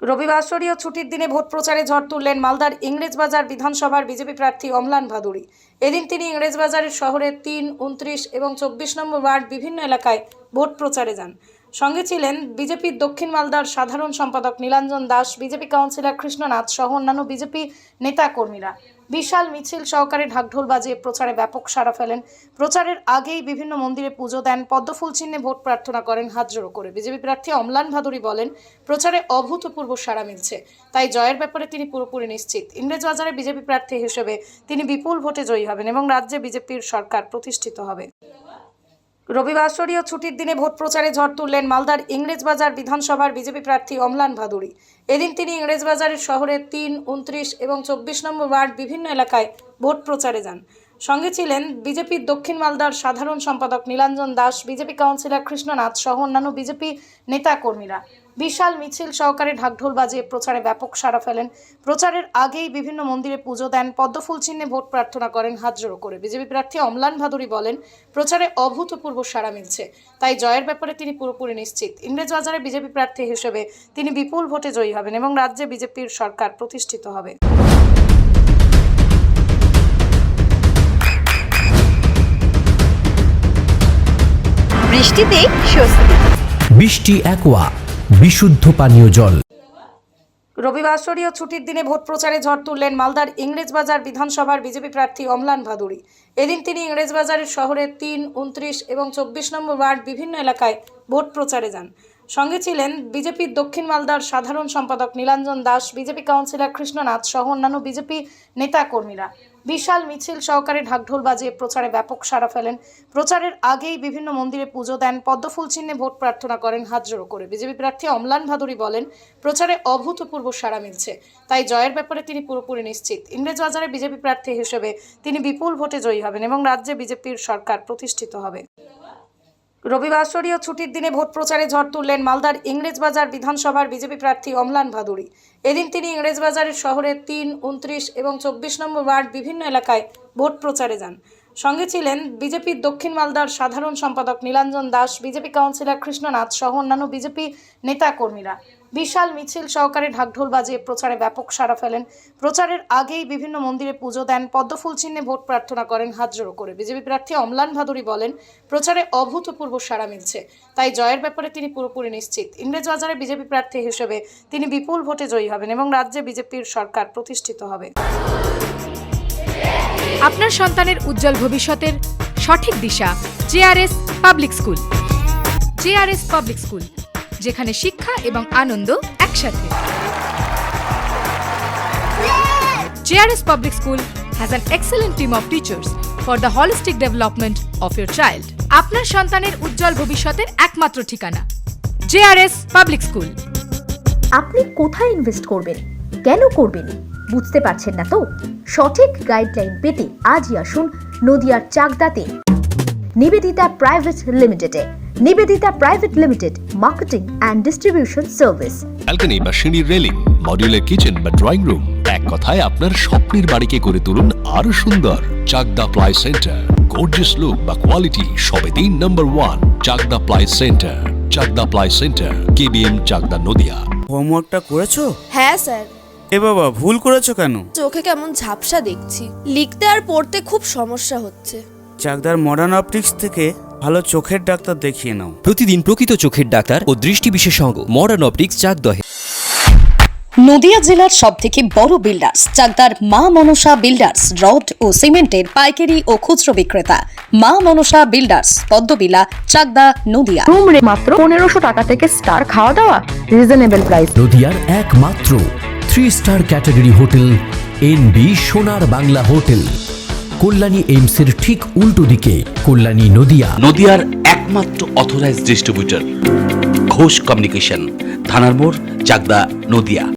রবিবাসরীয় ছুটির দিনে ভোট প্রচারে ঝড় তুললেন মালদার ইংরেজবাজার বিধানসভার বিজেপি প্রার্থী অম্লান ভাদুড়ী। এদিন তিনি ইংরেজবাজারের শহরের ৩, ২৯ এবং ২৪ নম্বর ওয়ার্ড বিভিন্ন এলাকায় ভোট প্রচারে যান। সঙ্গে ছিলেন বিজেপির দক্ষিণ মালদার সাধারণ সম্পাদক নীলাঞ্জন দাস, বিজেপি কাউন্সিলর কৃষ্ণনাথ সহ অন্যান্য বিজেপি নেতা কর্মীরা। বিশাল মিছিল সহকারে ঢাকঢোল বাজিয়ে প্রচারে ব্যাপক সাড়া ফেলেন। প্রচারের আগেই বিভিন্ন মন্দিরে পুজো দেন, পদ্মফুল চিহ্নে ভোট প্রার্থনা করেন হাত জোড়ো করে। বিজেপি প্রার্থী অম্লান ভাদুড়ী বলেন, প্রচারে অভূতপূর্ব সাড়া মিলছে, তাই জয়ের ব্যাপারে তিনি পুরোপুরি নিশ্চিত। ইংরেজবাজারে বিজেপি প্রার্থী হিসেবে তিনি বিপুল ভোটে জয়ী হবেন এবং রাজ্যে বিজেপির সরকার প্রতিষ্ঠিত হবে। রবিবাসরীয় ছুটির দিনে ভোট প্রচারে ঝড় তুললেন মালদার ইংরেজবাজার বিধানসভার বিজেপি প্রার্থী অম্লান ভাদুড়ী। এদিন তিনি ইংরেজবাজারের শহরের ৩, ২৯ এবং ২৪ নম্বর ওয়ার্ড বিভিন্ন এলাকায় ভোট প্রচারে যান। সঙ্গে ছিলেন বিজেপির দক্ষিণ মালদার সাধারণ সম্পাদক নীলাঞ্জন দাস, বিজেপি কাউন্সিলর কৃষ্ণনাথ সহ অন্যান্য বিজেপি নেতা কর্মীরা। বিশাল মিছিল সহকারে ঢাকঢোল বাজিয়ে প্রচারে ব্যাপক সাড়া ফেলেন। প্রচারের আগেই বিভিন্ন মন্দিরে পুজো দেন, পদ্মফুল চিহ্নে ভোট প্রার্থনা করেন হাত জোড়ো করে। বিজেপি প্রার্থী অম্লান ভাদুড়ী বলেন, প্রচারে অভূতপূর্ব সাড়া মিলছে, তাই জয়ের ব্যাপারে তিনি পুরোপুরি নিশ্চিত। ইংরেজবাজারে বিজেপি প্রার্থী হিসেবে তিনি বিপুল ভোটে জয়ী হবেন এবং রাজ্যে বিজেপির সরকার প্রতিষ্ঠিত হবে। বৃষ্টিতে স্বস্তি। বৃষ্টি অ্যাকোয়া, বিশুদ্ধ পানীয় জল। রবিবাসরীয় ছুটির দিনে ভোট প্রচারে ঝড় তুললেন মালদার ইংরেজবাজার বিধানসভার বিজেপি প্রার্থী অম্লান ভাদুড়ী। এদিন তিনি ইংরেজবাজারের শহরের ৩, ২৯ এবং ২৪ নম্বর ওয়ার্ড বিভিন্ন এলাকায় ভোট প্রচারে যান। সঙ্গে ছিলেন বিজেপির দক্ষিণ মালদার সাধারণ সম্পাদক নীলাঞ্জন দাস, বিজেপি কাউন্সিলর কৃষ্ণনাথ সহ অন্যান্য বিজেপি নেতা কর্মীরা। বিশাল মিছিল সহকারে ঢাকঢোল বাজিয়ে প্রচারে ব্যাপক সাড়া ফেলেন। প্রচারের আগেই বিভিন্ন মন্দিরে পুজো দেন, পদ্মফুল চিহ্নে ভোট প্রার্থনা করেন হাত জোড়ো করে। বিজেপি প্রার্থী অম্লান ভাদুড়ী বলেন, প্রচারে অভূতপূর্ব সাড়া মিলছে, তাই জয়ের ব্যাপারে তিনি পুরোপুরি নিশ্চিত। ইংরেজবাজারে বিজেপি প্রার্থী হিসেবে তিনি বিপুল ভোটে জয়ী হবেন এবং রাজ্যে বিজেপির সরকার প্রতিষ্ঠিত হবে। রবিবাসরীয় ছুটির দিনে ভোট প্রচারে ঝড় তুললেন মালদার ইংরেজবাজার বিধানসভার বিজেপি প্রার্থী অম্লান ভাদুড়ী। এদিন তিনি ইংরেজবাজারের শহরের ৩, ২৯ এবং ২৪ নম্বর ওয়ার্ড বিভিন্ন এলাকায় ভোট প্রচারে যান। সঙ্গে ছিলেন বিজেপির দক্ষিণ মালদার সাধারণ সম্পাদক নীলাঞ্জন দাস, বিজেপি কাউন্সিলর কৃষ্ণনাথ সহ অন্যান্য বিজেপি নেতা কর্মীরা। বিশাল মিছিল সহকারে ঢাকঢোল বাজিয়ে প্রচারে ব্যাপক সাড়া ফেলেন। প্রচারের আগেই বিভিন্ন মন্দিরে পুজো দেন, পদ্মফুল চিহ্নে ভোট প্রার্থনা করেন হাত জোড়ো করে। বিজেপি প্রার্থী অম্লান ভাদুড়ী বলেন, প্রচারে অভূতপূর্ব সাড়া মিলছে, তাই জয়ের ব্যাপারে তিনি পুরোপুরি নিশ্চিত। ইংরেজবাজারে বিজেপি প্রার্থী হিসেবে তিনি বিপুল ভোটে জয়ী হবেন এবং রাজ্যে বিজেপির সরকার প্রতিষ্ঠিত হবে। আপনার সন্তানের উজ্জ্বল ভবিষ্যতের সঠিক দিশা JRS public school. JRS public school, যেখানে শিক্ষা এবং আনন্দ একসাথে। JRS public school has an excellent team of teachers for the holistic development of your child. আপনার সন্তানের উজ্জ্বল ভবিষ্যতের একমাত্র ঠিকানা জেআরএস পাবলিক স্কুল। আপনি কোথায় ইনভেস্ট করবেন, কেন করবেন বুঝতে পারছেন না তো? সঠিক গাইডলাইন পেতে আজই আসুন নদিয়ার চাকদাতে নিবেদিতা প্রাইভেট লিমিটেডে। Nivedita private limited, marketing and distribution service. Balcony বা সিঁড়ির রেলিং, মডিউলার কিচেন বা ড্রয়িং রুম, এক কথায় আপনার স্বপ্নের বাড়িকে করে তুলুন আরো সুন্দর। Chakdah ply centre, gorgeous look বা কোয়ালিটি সবে ৩ নম্বর 1 Chakdah ply centre. Chakdah ply centre, KBM, Chakdah, Nadia. হোমওয়ার্কটা করেছো? হ্যাঁ স্যার। এ বাবা, ভুল করেছো কেন? চোখে কেমন ঝাপসা দেখছি, লিখতে আর পড়তে খুব সমস্যা হচ্ছে। চাকদার মডার্ন অপটিক্স থেকে ভালো চোখের ডাক্তার দেখিয়ে নাও। প্রতিদিন প্রকৃত চোখের ডাক্তার ও দৃষ্টি বিশেষজ্ঞ মডার্ন অপটিক্স, চাকদহ। নদিয়া জেলার সবথেকে বড় বিল্ডার্স চাকদার মা মনসা বিল্ডার্স, রড ও সিমেন্টের পাইকারি ও খুচরো বিক্রেতা। মা মনসা বিল্ডার্স, পদ্মবিলা, চাকদা, নদিয়া। রুম রে মাত্র ১৫০০ টাকা থেকে স্টার, খাওয়া দাওয়া রিজনেবল প্রাইস। নদিয়ার একমাত্র 3 স্টার ক্যাটাগরি হোটেল এনবি সোনার বাংলা হোটেল, কল্যাণী এইমসের ঠিক উল্টো দিকে, কল্যাণী, নদিয়া। নদিয়ার একমাত্র অথরাইজড ডিস্ট্রিবিউটর ঘোষ কমিউনিকেশন, থানার মোড়, চাকদা, নদিয়া।